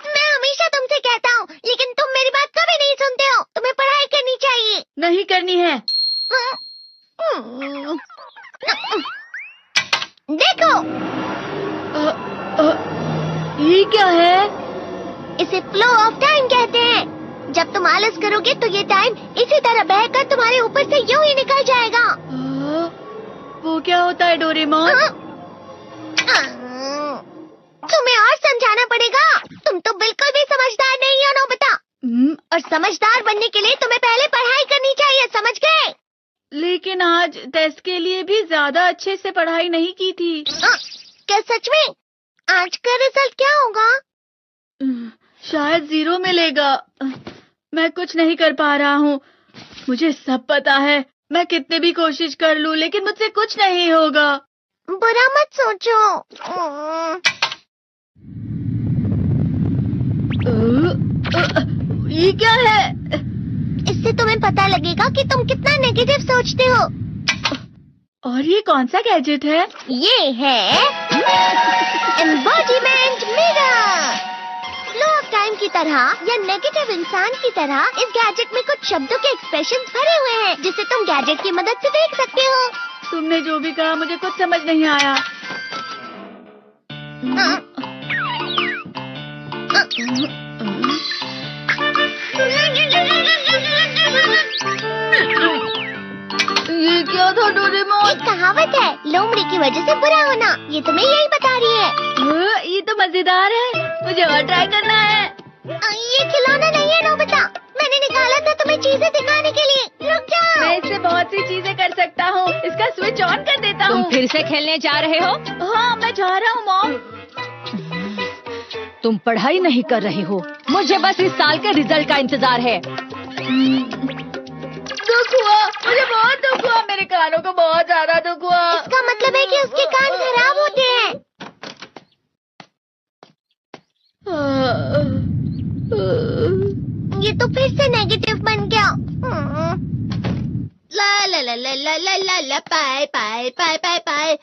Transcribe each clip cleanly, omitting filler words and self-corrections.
मैं हमेशा तुमसे कहता हूँ, लेकिन तुम मेरी बात कभी नहीं सुनते हो। तुम्हें पढ़ाई करनी चाहिए। नहीं करनी है। देखो, ये क्या है? इसे फ्लो ऑफ टाइम कहते हैं। जब तुम आलस करोगे तो ये टाइम इसी तरह बहकर तुम्हारे ऊपर से यूं ही निकल जाएगा। वो क्या होता है डोरेमोन? तुम्हें और समझाना पड़ेगा। तुम तो बिल्कुल भी समझदार नहीं हो नोबिता। और समझदार बनने के लिए तुम्हें पहले पढ़ाई करनी चाहिए, समझ गए? लेकिन आज टेस्ट के लिए भी ज्यादा अच्छे से पढ़ाई नहीं की थी। क्या सच में? आज का रिजल्ट क्या होगा? शायद 0 मिलेगा। मैं कुछ नहीं कर पा रहा हूँ। मुझे सब पता है। मैं कितने भी कोशिश कर लूँ, लेकिन मुझसे कुछ नहीं होगा। बुरा मत सोचो। ये क्या है? इससे तुम्हें पता लगेगा कि तुम कितना नेगेटिव सोचते हो। और ये कौन सा गैजेट है? ये है embodiment mirror. Flow of time की तरह या नेगेटिव इंसान की तरह इस गैजेट में कुछ शब्दों के एक्सप्रेशंस भरे हुए हैं, जिसे तुम गैजेट की मदद से देख सकते हो। तुमने जो भी कहा मुझे कुछ समझ नहीं आया। ये क्या था डोरेमोन? एक कहावत है, लोमड़ी की वजह से बुरा होना। ये तुम्हें यही बता रही है। ये तो मजेदार है। मुझे और ट्राई करना है। ये खिलौना नहीं है नोबिता। मैंने निकाला था तुम्हें चीजें दिखाने के लिए। रुक जाओ। मैं इससे बहुत सी चीजें कर सकता हूँ। इसका स्विच ऑन कर देता हूँ। तुम फिर से खेलने जा रहे हो? हाँ, मैं जा रहा हूँ मॉम। तुम पढ़ाई नहीं कर रहे हो। मुझे बस इस साल के रिजल्ट का इंतजार है। दुख हुआ, मुझे बहुत दुख हुआ। मेरे कानों को बहुत ज्यादा दुख हुआ। इसका मतलब है कि उसके कान खराब होते हैं। ये तो फिर से नेगेटिव बन गया। ला ला ला ला ला ला ला ला पाए पाए पाए पाए पाए।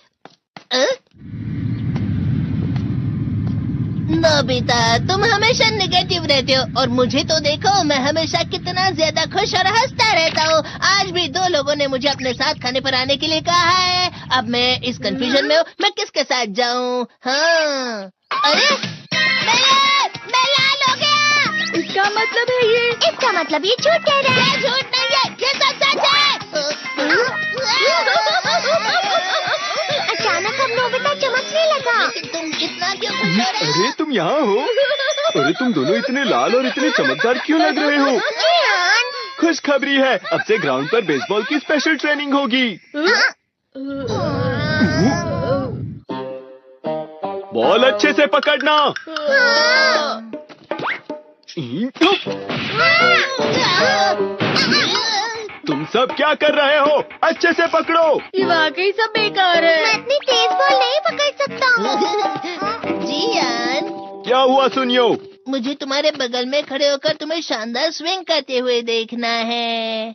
नोबिता, तुम हमेशा नेगेटिव रहते हो और मुझे तो देखो, मैं हमेशा कितना ज्यादा खुश और हंसता रहता हूँ। आज भी 2 लोगों ने मुझे अपने साथ खाने पर आने के लिए कहा है। अब मैं इस कंफ्यूजन में हूँ, मैं किसके साथ जाऊँ? हाँ, अरे मैं लाल हो गया। इसका मतलब है ये? इसका मतलब ये झूठ कह रहा है। झूठ नहीं है, ये सब सच है। अचानक अब नोबिता चमकने लगा। तुम कितना क्यों खुश हो रहे हो? अरे तुम यहाँ हो? अरे तुम दोनों इतने लाल और इतने चमकदार क्यों लग रहे हो? खुशखबरी है, अब से ग्राउंड पर बेसबॉल की स्पेशल ट्रेनिंग होगी। बॉल अच्छे से पकड़ना। तुम सब क्या कर रहे हो? अच्छे से पकड़ो। ये वाकई सब बेकार है। मैं इतनी तेज बॉल नहीं पकड़ सकता हूँ। जियान, क्या हुआ सुनियो? मुझे तुम्हारे बगल में खड़े होकर तुम्हें शानदार स्विंग करते हुए देखना है।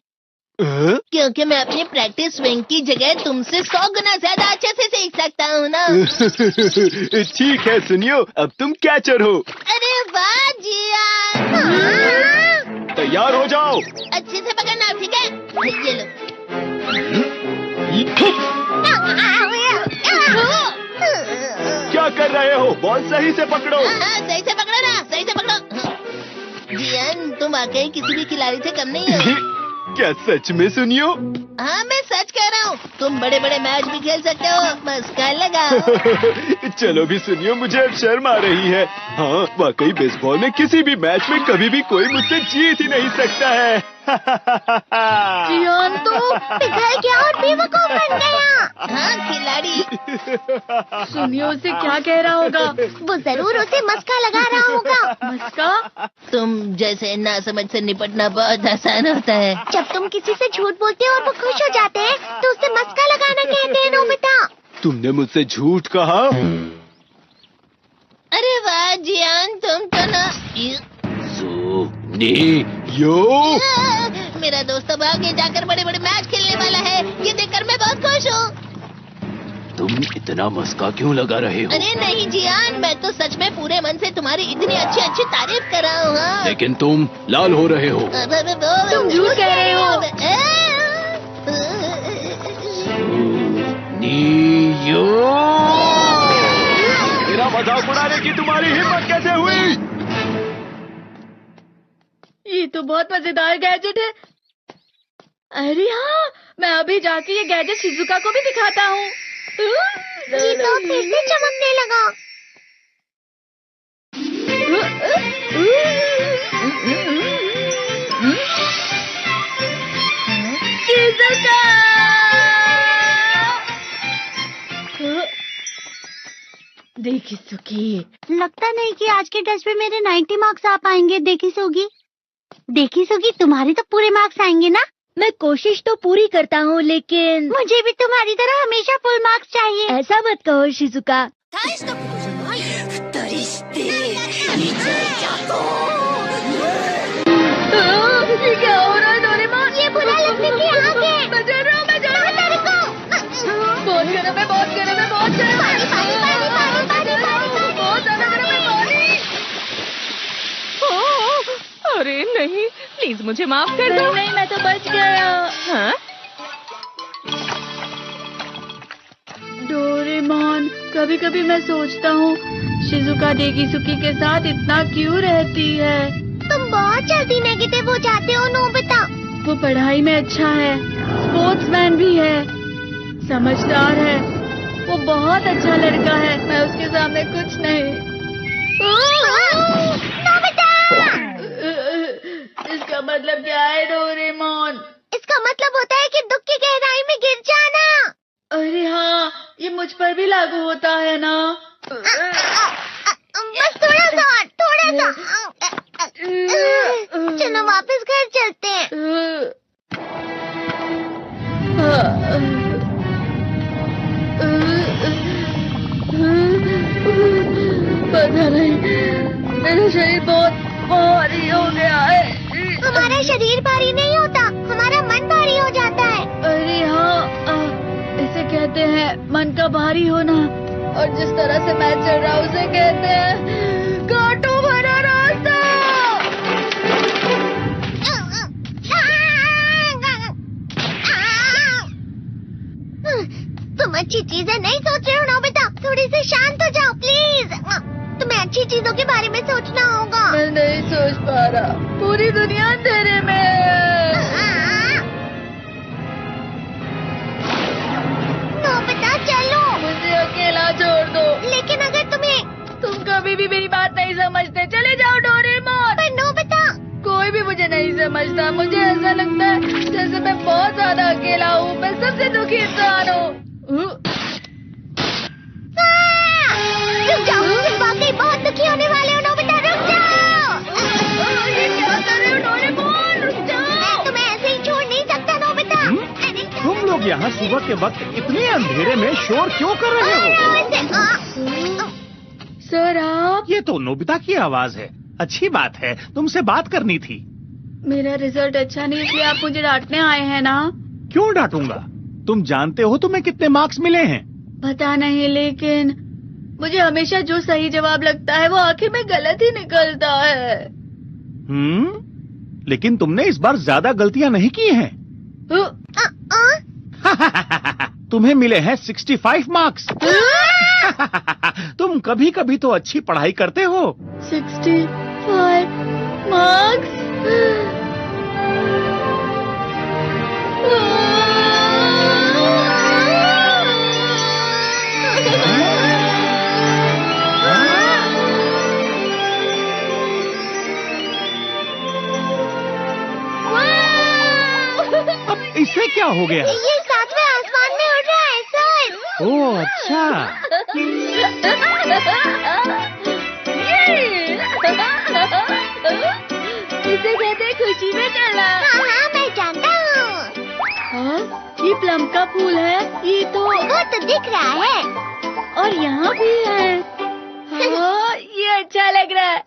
क्योंकि मैं अपनी प्रैक्टिस स्विंग की जगह तुमसे 100 गुना ज्यादा अच्छे से सीख सकता हूँ ना। ठीक है सुनियो, अब तुम कैचर हो। अरे वाह जियान। तैयार हो जाओ। अच्छे से पकड़ना, ठीक है? ये लो। क्या कर रहे हो? बॉल सही से पकड़ो। सही से पकड़ो ना, सही से पकड़ो। जियान, तुम वाकई किसी भी खिलाड़ी से कम नहीं हो। क्या सच में सुनियो? हाँ, मैं सच कह रहा हूँ। तुम बड़े बड़े मैच भी खेल सकते हो, मस्का लगाओ। चलो भी सुनियो, मुझे अब शर्म आ रही है। हाँ, वाकई बेसबॉल में किसी भी मैच में कभी भी कोई मुझसे जीत ही नहीं सकता है। जियान तो पिघल गया और बेवकूफ बन गया। हाँ, खिलाड़ी। सुनियो उसे क्या कह रहा होगा? वो जरूर उसे मस्का लगा रहा होगा। मस्का? तुम जैसे नासमझ से निपटना बहुत आसान होता है। जब तुम किसी से झूठ बोलते हो और वो खुश हो जाते हैं, तो उसे मस्का लगाना कहते हैं नोबिता। तुमने मुझसे झूठ कहा? अरे वाह जियान, तुम तो ना। यो मेरा दोस्त अब आगे जाकर बड़े बड़े मैच खेलने वाला है। ये देखकर मैं बहुत खुश हूँ। तुम इतना मस्का क्यों लगा रहे हो? अरे नहीं जियान, मैं तो सच में पूरे मन से तुम्हारी इतनी अच्छी अच्छी तारीफ कर रहा हूँ। हाँ। लेकिन तुम लाल हो रहे हो। तुम झूठ कह रहे हो। नीयो, मेरा मजाक उड़ाने की तुम्हारी हिम्मत कैसे हुई? ये तो बहुत मजेदार गैजेट है। अरे हाँ, मैं अभी जाके ये गैजेट शिजुका को भी दिखाता हूँ। ये तो फिर से चमकने लगा। शिजुका! देखी सुखी, लगता नहीं कि आज के टेस्ट में मेरे 90 मार्क्स आ पाएंगे। देखी सोगी, तुम्हारे तो पूरे मार्क्स आएंगे ना? मैं कोशिश तो पूरी करता हूँ, लेकिन मुझे भी तुम्हारी तरह हमेशा फुल मार्क्स चाहिए। ऐसा मत कहो शिजुका। ये क्या हो रहा है डोरेमोन? ये बुरा लगने की आग है। मैं जल रहा हूँ, मैं जल रहा हूँ। बहुत गर्म है, बहुत गर्म है, बहुत गर्म है। बहुत ज्यादा गर्म है पानी। अरे नहीं, प्लीज मुझे माफ कर दो। नहीं, मैं तो बच गया। हाँ? डोरेमोन, कभी कभी मैं सोचता हूँ शिजुका डेकिसुकी के साथ इतना क्यों रहती है। तुम बहुत जल्दी नेगेटिव हो जाते हो नोबिता। वो पढ़ाई में अच्छा है, स्पोर्ट्समैन भी है, समझदार है। वो बहुत अच्छा लड़का है। मैं उसके सामने कुछ नहीं। इसका मतलब क्या है डोरेमोन? इसका मतलब होता है कि दुख की गहराई में गिर जाना। अरे हाँ, ये मुझ पर भी लागू होता है ना। बस थोड़ा सा। चलो वापस घर चलते हैं। पता नहीं, मेरा शरीर बहुत भारी हो गया है। हमारा शरीर भारी नहीं होता, हमारा मन भारी हो जाता है। अरे हाँ, इसे कहते हैं मन का भारी होना। और जिस तरह से मैं चल रहा हूँ उसे कहते हैं कांटों भरा रास्ता। तुम अच्छी चीजें नहीं सोच रहे हो नोबिता। थोड़ी सी शांत हो जाओ प्लीज। तुम्हें अच्छी चीजों के बारे में सोचना होगा। मैं नहीं सोच पा रहा, पूरी दुनिया अंधेरे में है। नोबिता चलो। मुझे अकेला छोड़ दो। लेकिन अगर तुम कभी भी मेरी बात नहीं समझते। चले जाओ डोरेमोन। पर नोबिता, कोई भी मुझे नहीं समझता। मुझे ऐसा लगता है जैसे मैं बहुत ज्यादा अकेला हूँ। मैं सबसे दुखी इंसान हूँ। रुक जाओ, तुम वाकई बहुत दुखी होने वाले हो नोबिता। रुक जाओ। ये क्या कर रहे हो डोरेमोन? रुक जाओ। मैं तुम्हें ऐसे ही छोड़ नहीं सकता नोबिता। तुम लोग यहाँ सुबह के वक्त इतने अंधेरे में शोर क्यों कर रहे हो? सर आप? ये तो नोबिता की आवाज है। अच्छी बात है, तुमसे बात करनी थी। मेरा रिजल्ट अच्छा नहीं, इसलिए आप मुझे डांटने आए हैं ना? क्यों डांटूंगा? तुम जानते हो तुम्हें कितने मार्क्स मिले हैं? पता नहीं, लेकिन मुझे हमेशा जो सही जवाब लगता है वो आखिर में गलत ही निकलता है। लेकिन तुमने इस बार ज्यादा गलतियां नहीं की हैं। तुम्हें मिले हैं 65 मार्क्स। तुम कभी कभी तो अच्छी पढ़ाई करते हो। 65 मार्क्स? अब इससे क्या हो गया? ये सातवें आसमान में उड़ रहा है सर। ओह अच्छा। इसे कहते हैं खुशी में चलना। हाँ, मैं जानता हूँ। हाँ, ये प्लम का फूल है। ये तो वो तो दिख रहा है। और यहाँ भी है। हाँ, ये अच्छा लग रहा है।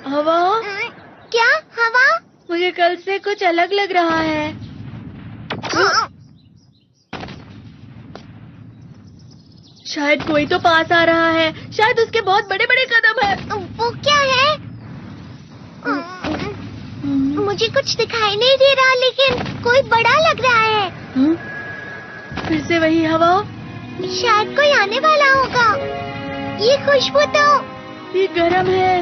हवा? क्या हवा? मुझे कल से कुछ अलग लग रहा है। शायद कोई तो पास आ रहा है। शायद उसके बहुत बड़े बड़े कदम है। वो क्या है? मुझे कुछ दिखाई नहीं दे रहा, लेकिन कोई बड़ा लग रहा है। फिर से वही हवा। शायद कोई आने वाला होगा। ये खुशबू तो ये गरम है।